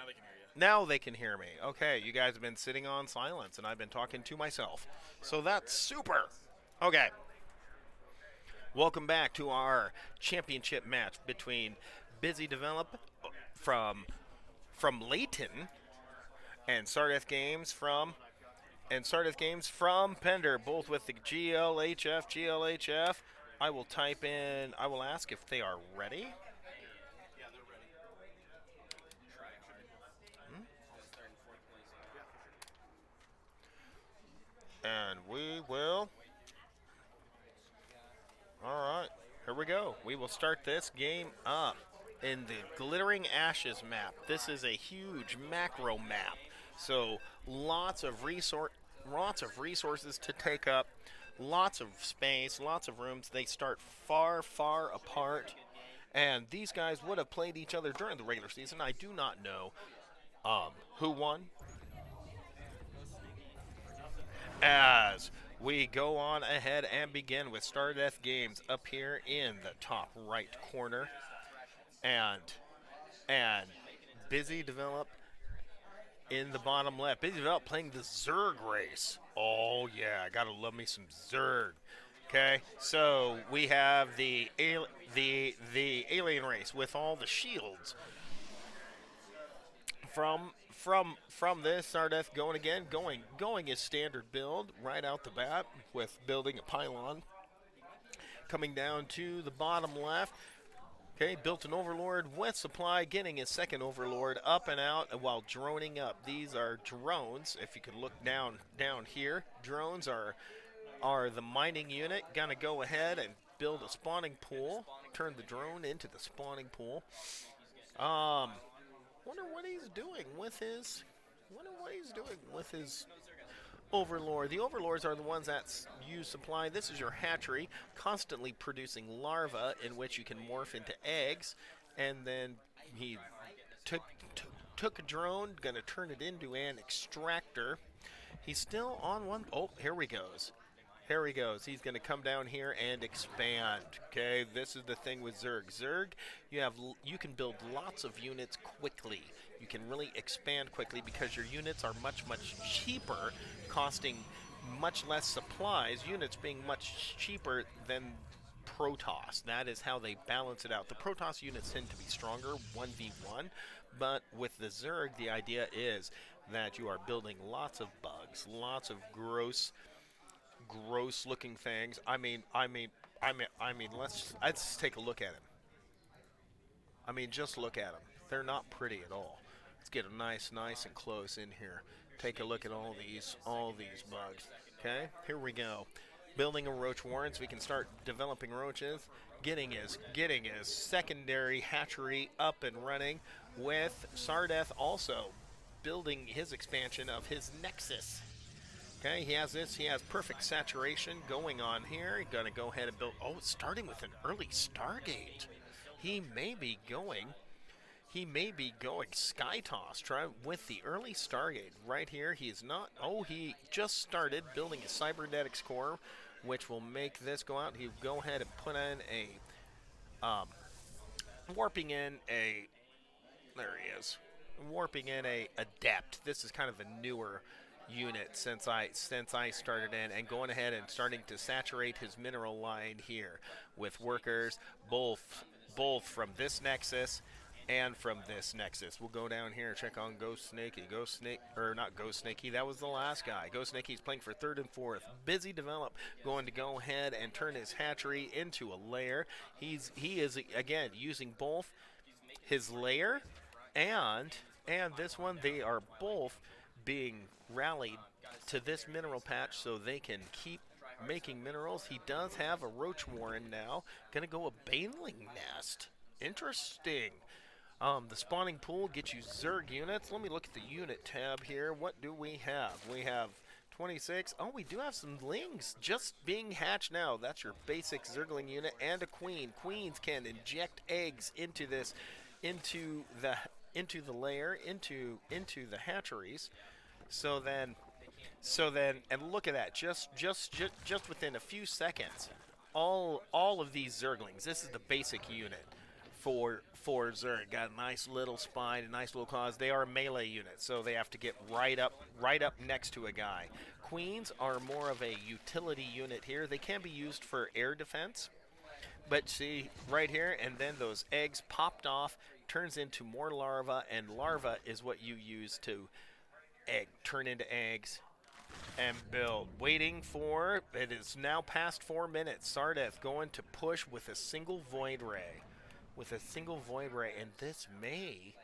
they can hear you. Now they can hear me. Okay, you guys have been sitting on silence, and I've been talking to myself. So that's super. Okay, welcome back to our championship match between Busydevelope from Leyton and SardethGames from Pender, both with the GLHF. I will type in. I will ask if they are ready. Yeah, they're ready. Tryhard. Hmm? Also, they're in fourth place. Yeah, for sure. And we will. All right, here we go. We will start this game up in the Glittering Ashes map. This is a huge macro map, so lots of resources to take up, lots of space, lots of rooms. They start far apart, and these guys would have played each other during the regular season. I do not know who won, as we go on ahead and begin with SardethGames up here in the top right corner, and and Busydevelope in the bottom left. Busydevelope playing the Zerg race. Oh yeah, gotta love me some Zerg. Okay, so we have the alien race with all the shields. From this, Sardeth going again, going his standard build right out the bat with building a pylon. Coming down to the bottom left, okay, built an overlord with supply, getting his second overlord up and out while droning up. These are drones. If you could look down here, drones are the mining unit. Gonna go ahead and build a spawning pool. Turn the drone into the spawning pool. Um, wonder what he's doing with his. Wonder what he's doing with his Overlord. The Overlords are the ones that use supply. This is your hatchery, constantly producing larvae in which you can morph into eggs. And then he took took a drone, gonna turn it into an extractor. He's still on one. Oh, here he goes. Here he goes. He's going to come down here and expand. Okay, this is the thing with Zerg. Zerg, you can build lots of units quickly. You can really expand quickly because your units are much cheaper, costing much less supplies. Units being much cheaper than Protoss. That is how they balance it out. The Protoss units tend to be stronger 1v1, but with the Zerg, the idea is that you are building lots of bugs, lots of gross looking things. Let's take a look at him. I mean, just look at them. They're not pretty at all. Let's get them nice and close in here. Take a look at all these bugs. Okay, here we go. Building a roach warren so we can start developing roaches. Getting his secondary hatchery up and running, with Sardeth also building his expansion of his Nexus. Okay, he has this. He has perfect saturation going on here. He's going to go ahead and build. Oh, starting with an early Stargate. He may be going. He may be going Sky Toss. Try with the early Stargate right here. He is not. Oh, he just started building a cybernetics core, which will make this go out. He'll go ahead and put in warping in a. There he is. Warping in a adept. This is kind of a newer unit since I started in, and going ahead and starting to saturate his mineral line here with workers both from this nexus and from this nexus. We'll go down here and check on GhostSnaky. Or not GhostSnaky, that was the last guy. GhostSnaky's playing for third and fourth. Busydevelope going to go ahead and turn his hatchery into a lair. He is again using both his lair and this one. They are both being rallied to this mineral patch so they can keep making minerals. He does have a roach warren now. Gonna go a baneling nest. Interesting. The spawning pool gets you Zerg units. Let me look at the unit tab here. What do we have? We have 26. Oh, we do have some lings just being hatched now. That's your basic Zergling unit, and a queen. Queens can inject eggs into this, into the lair, into the hatcheries. So then, and look at that! Just within a few seconds, all of these Zerglings. This is the basic unit for Zerg. Got a nice little spine, a nice little claws. They are a melee unit, so they have to get right up next to a guy. Queens are more of a utility unit here. They can be used for air defense. But see, right here, and then those eggs popped off, turns into more larvae, and larva is what you use to turn into eggs and build. Waiting for, it is now past 4 minutes. Sardeth going to push with a single Void Ray. And this may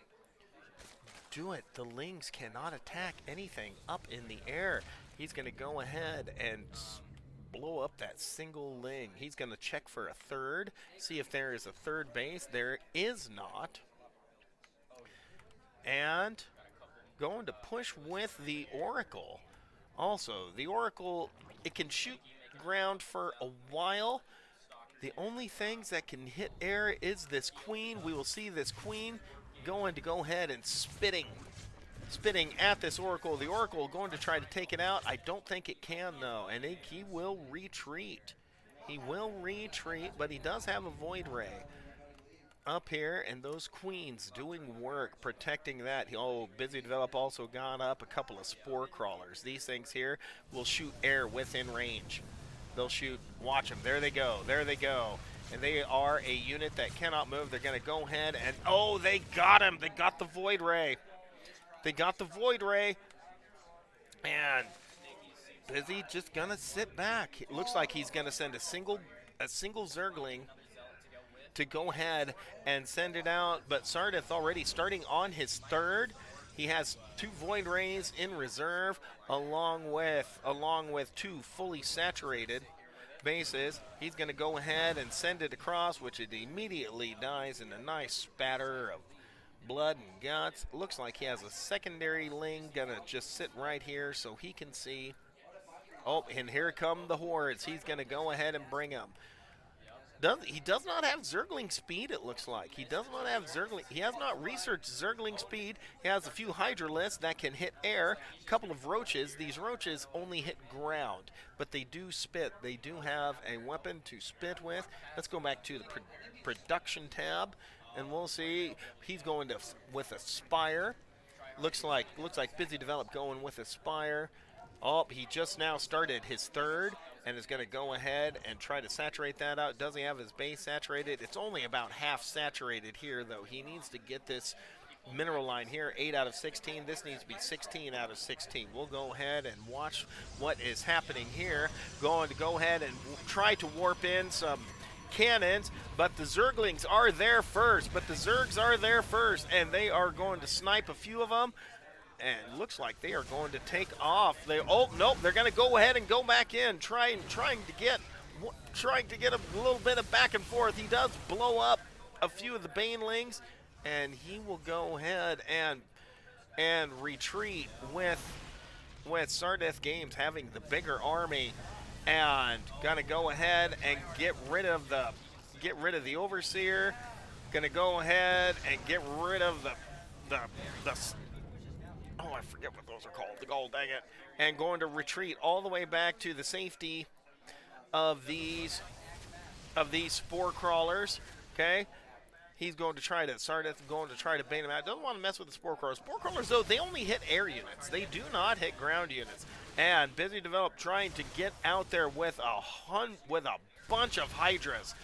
do it. The Lings cannot attack anything up in the air. He's going to go ahead and blow up that single Ling. He's going to check for a third, see if there is a third base. There is not. And going to push with the Oracle. Also, the Oracle, it can shoot ground for a while. The only things that can hit air is this Queen. We will see this Queen going to go ahead and spitting at this Oracle. The Oracle going to try to take it out. I don't think it can, though, and he will retreat. He will retreat, but he does have a Void Ray up here, and those Queens doing work, protecting that. Oh, Busydevelope also got up a couple of Spore Crawlers. These things here will shoot air within range. They'll shoot, watch them, there they go, and they are a unit that cannot move. They're going to go ahead and, oh, they got him. They got the Void Ray. And Busy just going to sit back. It looks like he's going to send a single Zergling to go ahead and send it out, but Sardeth already starting on his third. He has 2 Void Rays in reserve, along with 2 fully saturated bases. He's going to go ahead and send it across, which it immediately dies in a nice spatter of blood and guts. Looks like he has a secondary Ling going to just sit right here so he can see. Oh, and here come the hordes. He's going to go ahead and bring them. He does not have Zergling speed, it looks like. He does not have Zergling. He has not researched Zergling speed. He has a few Hydralisks that can hit air, a couple of Roaches. These Roaches only hit ground, but they do spit. They do have a weapon to spit with. Let's go back to the production tab, and we'll see. He's going to with a Spire. Looks like Busydevelope going with a Spire. Oh, he just now started his third and is going to go ahead and try to saturate that out. Does he have his base saturated? It's only about half saturated here, though. He needs to get this mineral line here, 8 out of 16. This needs to be 16 out of 16. We'll go ahead and watch what is happening here. Going to go ahead and try to warp in some cannons, but the Zerglings are there first. And they are going to snipe a few of them. And looks like they are going to take off. Oh nope, they're going to go ahead and go back in, trying to get a little bit of back and forth. He does blow up a few of the Banelings, and he will go ahead and retreat with SardethGames having the bigger army, and gonna go ahead and get rid of the Overseer. Gonna go ahead and get rid of the I forget what those are called. Oh, dang it. And going to retreat all the way back to the safety of these Spore Crawlers. Okay? Sardeth going to try to bait him out. Doesn't want to mess with the Spore Crawlers. Spore Crawlers, though, they only hit air units. They do not hit ground units. And Busydevelope trying to get out there with a bunch of Hydras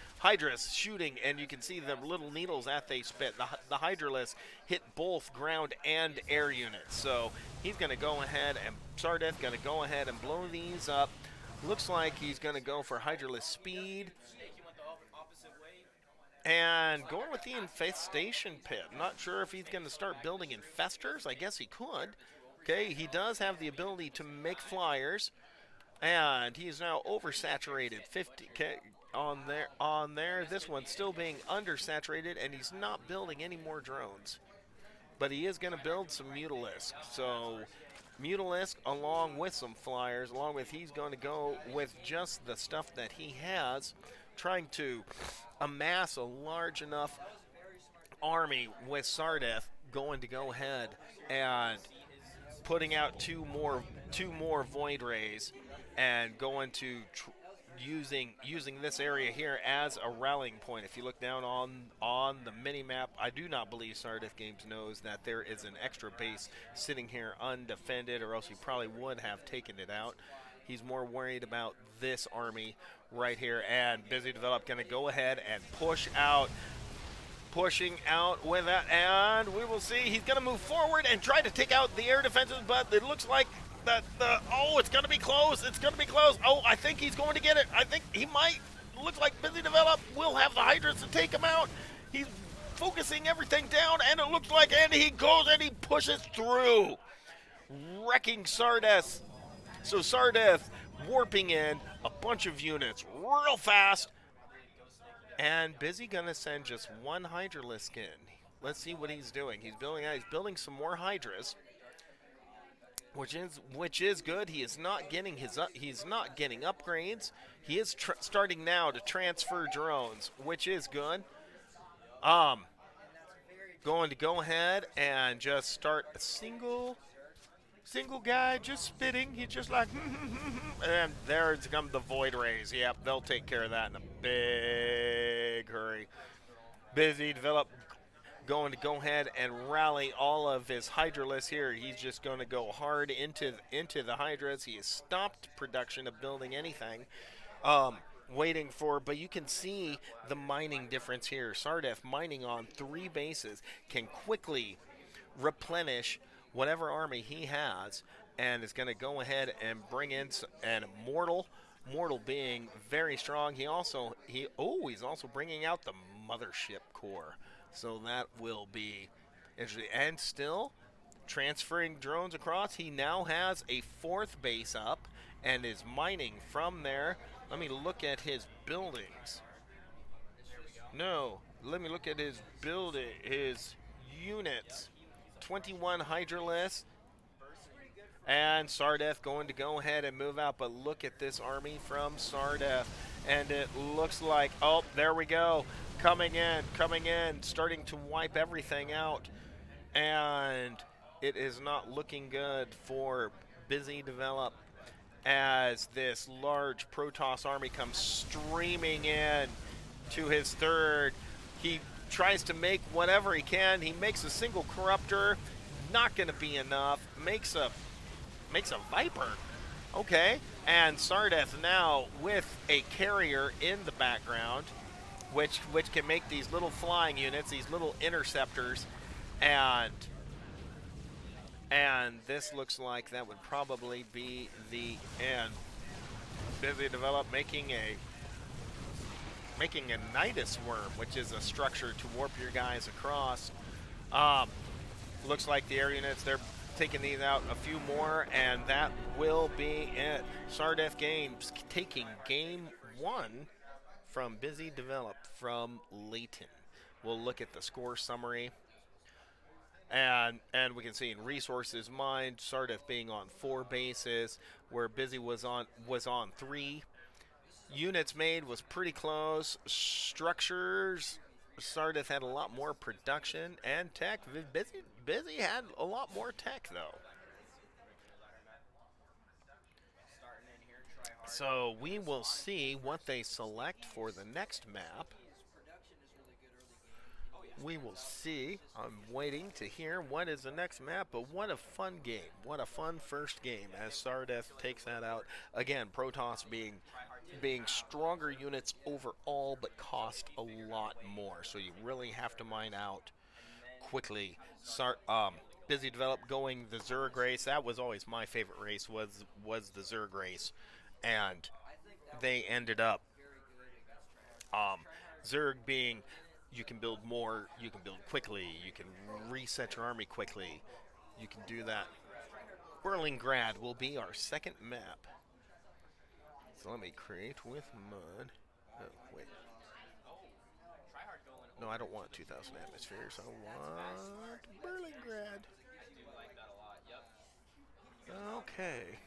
shooting, and you can see the little needles that they spit. The Hydralisks hit both ground and air units. So he's going to go ahead, and Sardeth going to go ahead and blow these up. Looks like he's going to go for Hydralisk speed. And going with the Infestation Pit. Not sure if he's going to start building Infestors. I guess he could. Okay, he does have the ability to make flyers. And he is now oversaturated, 50K on there. This one's still being undersaturated, and he's not building any more drones. But he is going to build some Mutalisk. So Mutalisk along with some flyers, he's going to go with just the stuff that he has, trying to amass a large enough army with Sardeth, going to go ahead and putting out two more Void Rays, and going to using this area here as a rallying point. If you look down on the mini map, I do not believe SardethGames knows that there is an extra base sitting here undefended, or else he probably would have taken it out. He's more worried about this army right here, and Busydevelope going to go ahead and push out. Pushing out with that, and we will see. He's going to move forward and try to take out the air defenses, but it looks like that it's going to be close. It's going to be close. Oh, I think he's going to get it. I think he might. Looks like Busydevelope will have the Hydras to take him out. He's focusing everything down, and it looks like, and he goes and he pushes through, wrecking Sardeth. So Sardeth warping in a bunch of units real fast. And Busy gonna send just one Hydralisk in. Let's see what he's doing. He's building some more Hydras, which is good. He is not getting upgrades. He is starting now to transfer drones, which is good. Going to go ahead and just start a single guy just spitting. He's just like, and there's come the Void Rays. Yep, they'll take care of that in a big hurry. Busydevelope going to go ahead and rally all of his Hydralisks here. He's just going to go hard into the Hydras. He has stopped production of building anything. Waiting for, but you can see the mining difference here. Sardeth mining on 3 bases can quickly replenish whatever army he has, and is going to go ahead and bring in an Mortal being very strong. He's also bringing out the Mothership Core, so that will be interesting. And still transferring drones across. He now has a 4th base up and is mining from there. Let me look at his buildings. No, let me look at his units. 21 Hydralisks, and Sardeth going to go ahead and move out, but look at this army from Sardeth, and it looks like, oh, there we go, coming in, starting to wipe everything out, and it is not looking good for Busydevelope as this large Protoss army comes streaming in to his 3rd. He tries to make whatever he can. He makes a single Corruptor, not going to be enough. Makes a Viper, okay. And Sardeth now with a carrier in the background, which can make these little flying units, these little interceptors, and this looks like that would probably be the end. Busydevelope making a Nidus Worm, which is a structure to warp your guys across. Looks like the air units, they're taking these out, a few more, and that will be it. SardethGames taking game 1 from Busydevelope from Leyton. We'll look at the score summary. And we can see in resources mined, Sardeth being on 4 bases, where Busy was on 3. Units made was pretty close. Structures, Sardeth had a lot more production, and tech. Busy had a lot more tech though. So we will see what they select for the next map. We will see. I'm waiting to hear what is the next map, but what a fun game. What a fun first game as Sardeth takes that out. Again, Protoss being stronger units overall, but cost a lot more. So you really have to mine out quickly. Busydevelope going the Zerg race. That was always my favorite race, was the Zerg race. And they ended up Zerg being, you can build more, you can build quickly, you can reset your army quickly, you can do that. Berlingrad will be our second map. So let me create with mud. Oh, wait. No, I don't want 2,000 atmospheres. I want Berlingrad. Okay.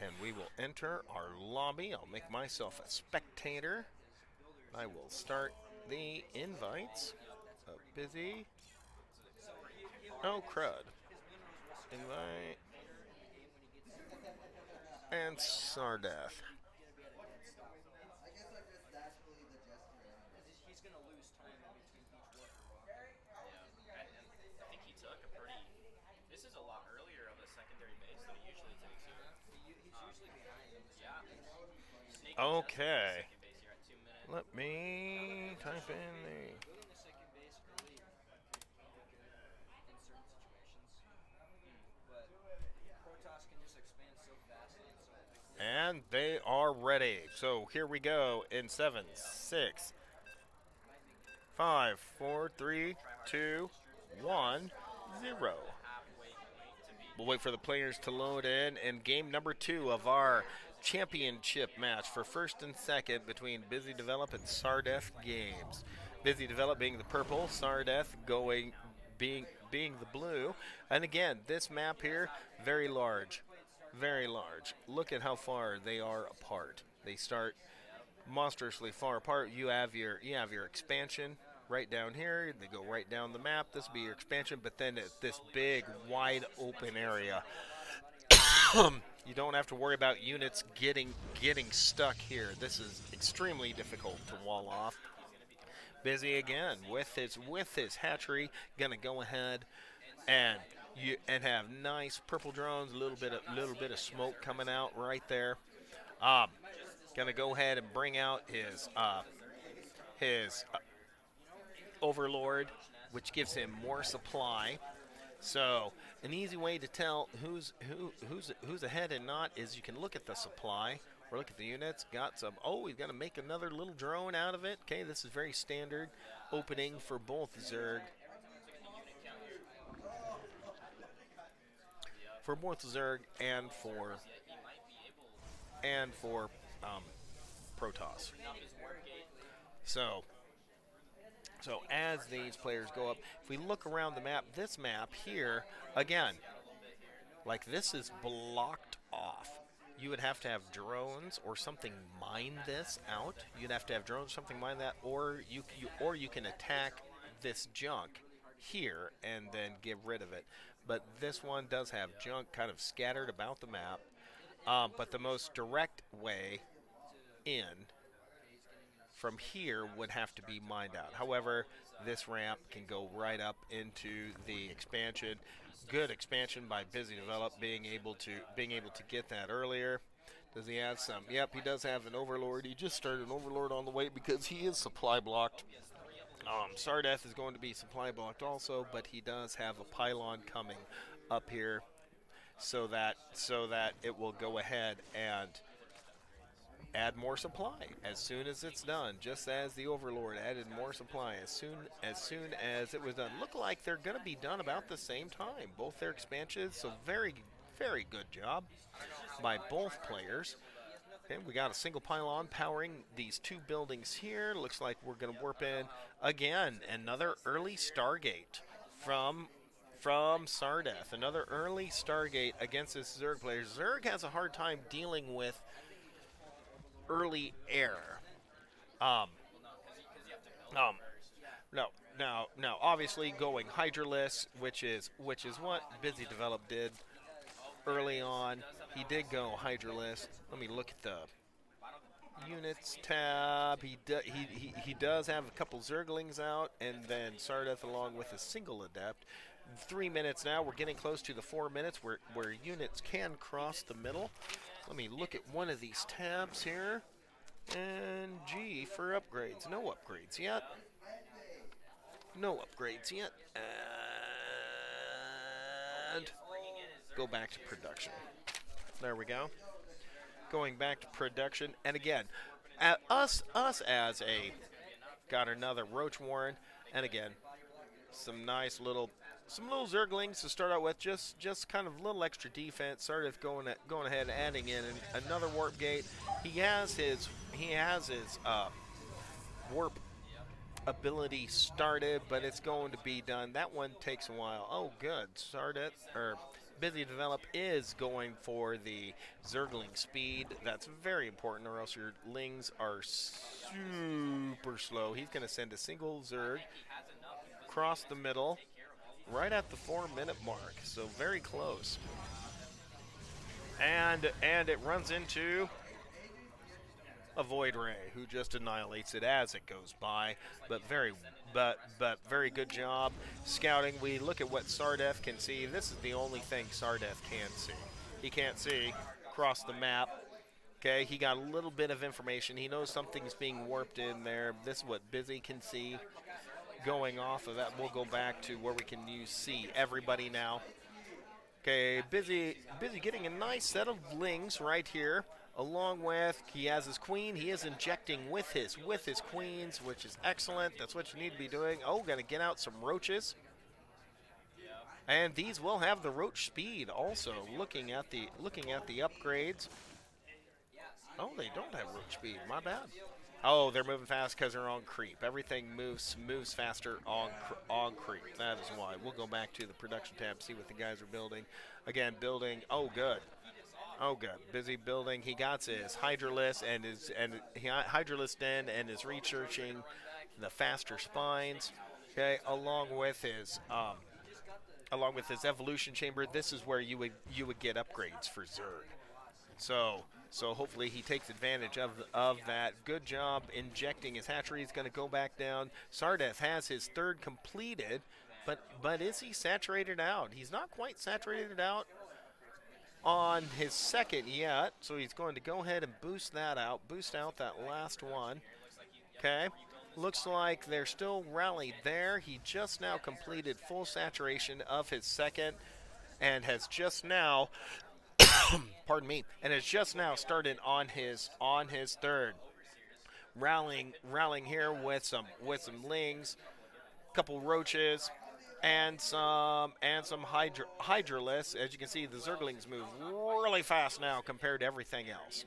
And we will enter our lobby. I'll make myself a spectator. I will start the invites. Busy. Oh, crud. Invite. And Sardeth. I think he took a pretty. This is a lot earlier of a secondary base than he usually takes here. Yeah. Snaky Okay. second base here at 2 minutes. Let me type in the. And they are ready. So here we go in 7, 6, 5, 4, 3, 2, 1, 0. We'll wait for the players to load in game number 2 of our championship match for first and second between Busydevelope and SardethGames. Busydevelope being the purple, Sardeth being the blue. And again, this map here, very large. Very large. Look at how far they are apart. They start monstrously far apart. You have your expansion right down here. They go right down the map. This will be your expansion, but then it's this big, wide open area. You don't have to worry about units getting stuck here. This is extremely difficult to wall off. Busy again with his hatchery, gonna go ahead and have nice purple drones, a little bit of smoke coming out right there. Gonna go ahead and bring out his overlord, which gives him more supply. So an easy way to tell who's ahead and not is you can look at the supply or look at the units. Got some. Oh, he's gonna make another little drone out of it. Okay, this is very standard opening for both Zerg. For both Zerg and for Protoss. So as these players go up, if we look around the map, this map here, again, like this is blocked off. You would have to have drones or something mine this out. You'd have to have drones, something mine that, or you can attack this junk here and then get rid of it. But this one does have junk kind of scattered about the map. But the most direct way in from here would have to be mined out. However, this ramp can go right up into the expansion. Good expansion by Busydevelope, being able to get that earlier. Does he have some? Yep, he does have an overlord. He just started an overlord on the way because he is supply blocked. Sardeth is going to be supply blocked also, but he does have a pylon coming up here, so that it will go ahead and add more supply as soon as it's done, just as the Overlord added more supply as soon as it was done. Look like they're going to be done about the same time, both their expansions, so very, very good job by both players. Okay, we got a single pylon powering these two buildings here. Looks like we're going to warp in again. Another early Stargate from Sardeth. Another early Stargate against this Zerg player. Zerg has a hard time dealing with early air. Now, obviously going Hydraless, which is what Busydevelope did early on. He did go Hydraless. Let me look at the units tab. He does have a couple Zerglings out, and then Sardeth along with a single Adept. 3 minutes now. We're getting close to the 4 minutes where units can cross the middle. Let me look at one of these tabs here. And G for upgrades. No upgrades yet. No upgrades yet. And go back to production. There we go. Going back to production. And again, us as a... Got another Roach Warren. And again, some little Zerglings to start out with. Just kind of little extra defense. Sardeth going ahead and adding in another warp gate. He has his warp ability started, but it's going to be done. That one takes a while. Oh, good. Busydevelope is going for the Zergling speed. That's very important, or else your Lings are super slow. He's going to send a single Zerg across the middle, right at the 4-minute mark. So very close. And it runs into a Void Ray, who just annihilates it as it goes by. But very good job scouting. We look at what Sardeth can see. This is the only thing Sardeth can see. He can't see across the map. Okay, he got a little bit of information. He knows something's being warped in there. This is what Busy can see. Going off of that, we'll go back to where we can see everybody now. Okay, Busy getting a nice set of Lings right here. Along with, he has his queen. He is injecting with his queens, which is excellent. That's what you need to be doing. Oh, gonna get out some roaches. And these will have the roach speed also. Looking at the upgrades. Oh, they don't have roach speed. My bad. Oh, they're moving fast because they're on creep. Everything moves faster on creep. That is why. We'll go back to the production tab, see what the guys are building. Again, building. Oh, good. Oh, good. Busy building. He got his Hydralisk and Hydralisk Den and is researching the faster spines. Okay, along with his evolution chamber. This is where you would get upgrades for Zerg. So hopefully he takes advantage of that. Good job injecting his hatchery. He's going to go back down. Sardeth has his third completed, but is he saturated out? He's not quite saturated out on his second yet, so he's going to go ahead and boost out that last one. Okay, looks like they're still rallied there. He just now completed full saturation of his second and has just now pardon me, and has just now started on his third. Rallying here with some Lings, couple roaches, and some Hydralisks. As you can see, the Zerglings move really fast now compared to everything else.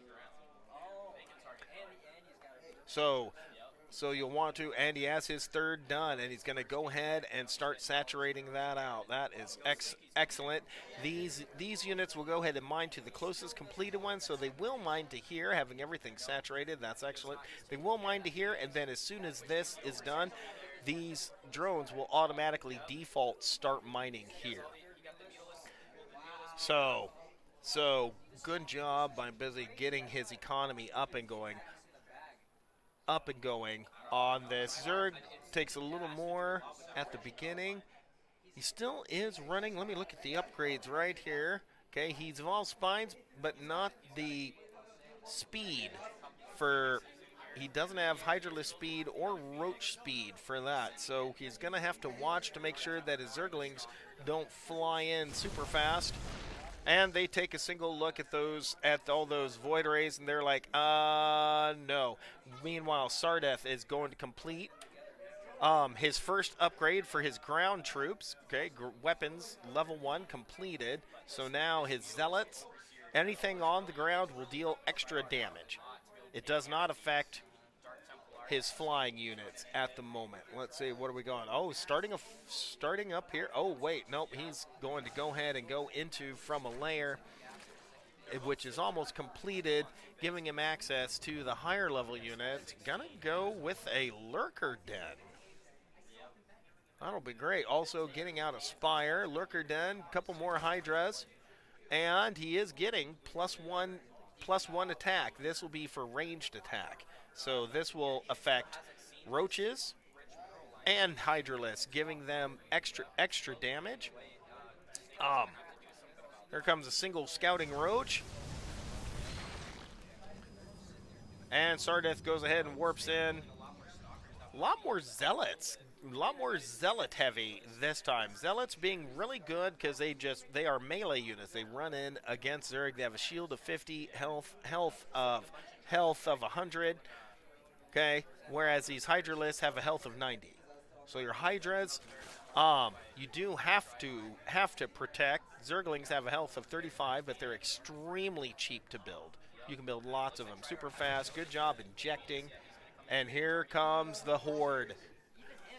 So you'll want to, and he has his third done, and he's going to go ahead and start saturating that out. That is excellent. These units will go ahead and mine to the closest completed one, so they will mine to here, having everything saturated. That's excellent. They will mine to here, and then as soon as this is done, these drones will automatically default start mining here. So good job by Busy getting his economy up and going on this. Zerg takes a little more at the beginning. He still is running. Let me look at the upgrades right here. Okay, he's evolved spines, but not the speed for. He doesn't have Hydralisk speed or Roach speed for that, so he's going to have to watch to make sure that his Zerglings don't fly in super fast. And they take a single look at all those Void Rays, and they're like, no. Meanwhile, Sardeth is going to complete his first upgrade for his ground troops. Okay, weapons, level 1 completed. So now his Zealots, anything on the ground will deal extra damage. It does not affect his flying units at the moment. Let's see, what are we going? Oh, starting up here. Oh, wait, nope. He's going to go ahead and go into from a layer, which is almost completed, giving him access to the higher level unit. Gonna go with a Lurker Den. That'll be great. Also getting out a Spire, Lurker Den, a couple more Hydras, and he is getting +1 attack. This will be for ranged attack. So this will affect roaches and Hydralisks, giving them extra damage. There comes a single scouting roach. And Sardeth goes ahead and warps in. A lot more Zealots. A lot more Zealot heavy this time. Zealots being really good because they are melee units. They run in against Zerg. They have a shield of 50, health of 100. Okay, whereas these Hydralisks have a health of 90. So your Hydras, you do have to protect. Zerglings have a health of 35, but they're extremely cheap to build. You can build lots of them super fast. Good job injecting. And here comes the Horde.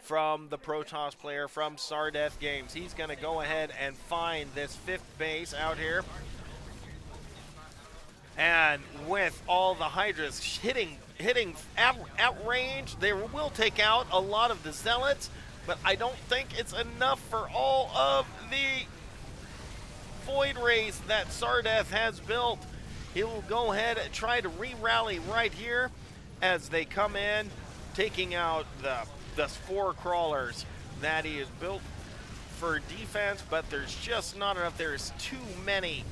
from the Protoss player from SardethGames. He's going to go ahead and find this 5th base out here. And with all the Hydras hitting at range, they will take out a lot of the Zealots, but I don't think it's enough for all of the Void Rays that Sardeth has built. He will go ahead and try to re-rally right here as they come in, taking out the Spore Crawlers that he has built for defense, but there's just not enough. There's too many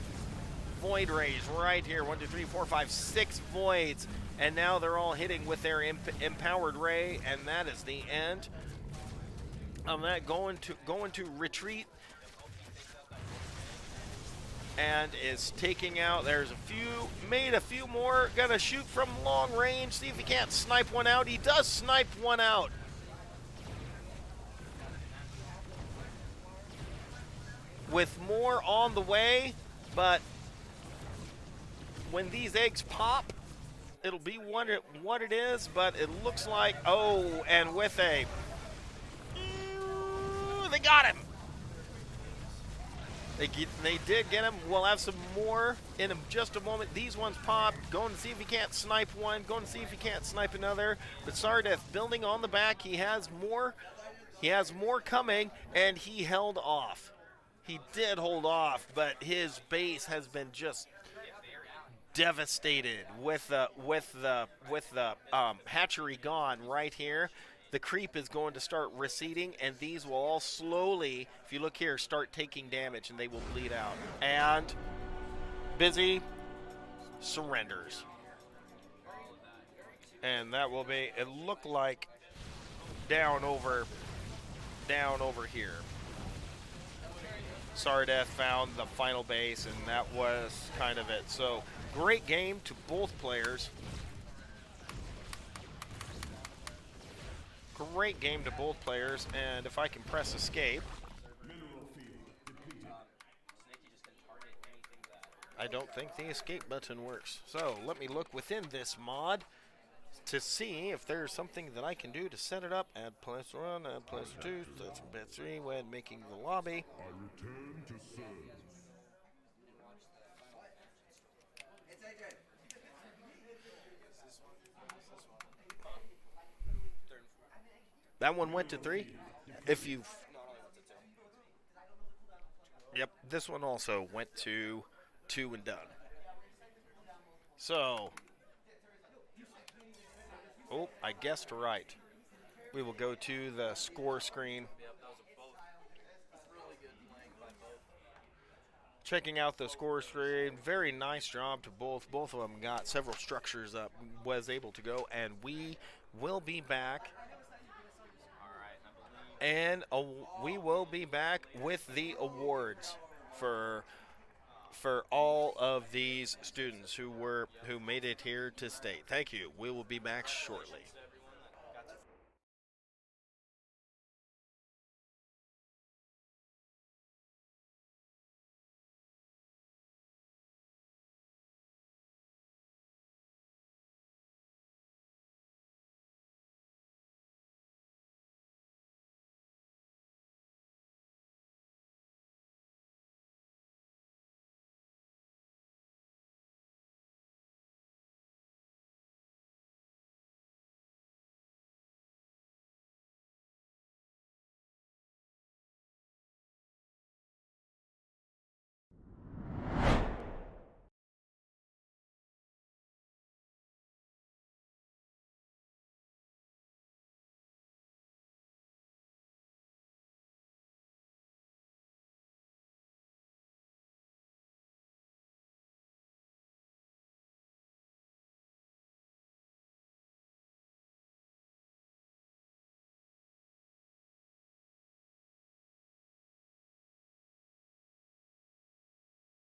Void Rays right here. 1, 2, 3, 4, 5, 6 Voids, and now they're all hitting with their Empowered Ray, and that is the end of that. Going to retreat, and is taking out. There's a few, made a few more. Gonna shoot from long range, see if he can't snipe one out. He does snipe one out. With more on the way, but when these eggs pop, it'll be what it is, but it looks like, oh, and with a, they got him. They did get him. We'll have some more in just a moment. These ones popped. Going to see if he can't snipe one. Going to see if he can't snipe another. But Sardeth building on the back. He has more. He has more coming, and he held off. He did hold off, but his base has been just devastated with the hatchery gone right here. The creep is going to start receding, and these will all slowly, if you look here, start taking damage, and they will bleed out. And Busy surrenders. And that will be, it looked like down over here. Sardeth found the final base, and that was kind of it. So, great game to both players. Great game to both players, and if I can press escape, I don't think the escape button works. So let me look within this mod to see if there's something that I can do to set it up. Add +1, add +2, that's bit 3 when making the lobby. I return to serve. That one went to 3. If you've, yep, this one also went to 2 and done. So, oh, I guessed right. We will go to the score screen. Checking out the score screen. Very nice job to both. Both of them got several structures up, was able to go, and we will be back. And we will be back with the awards for all of these students who made it here to state. Thank you. We will be back shortly.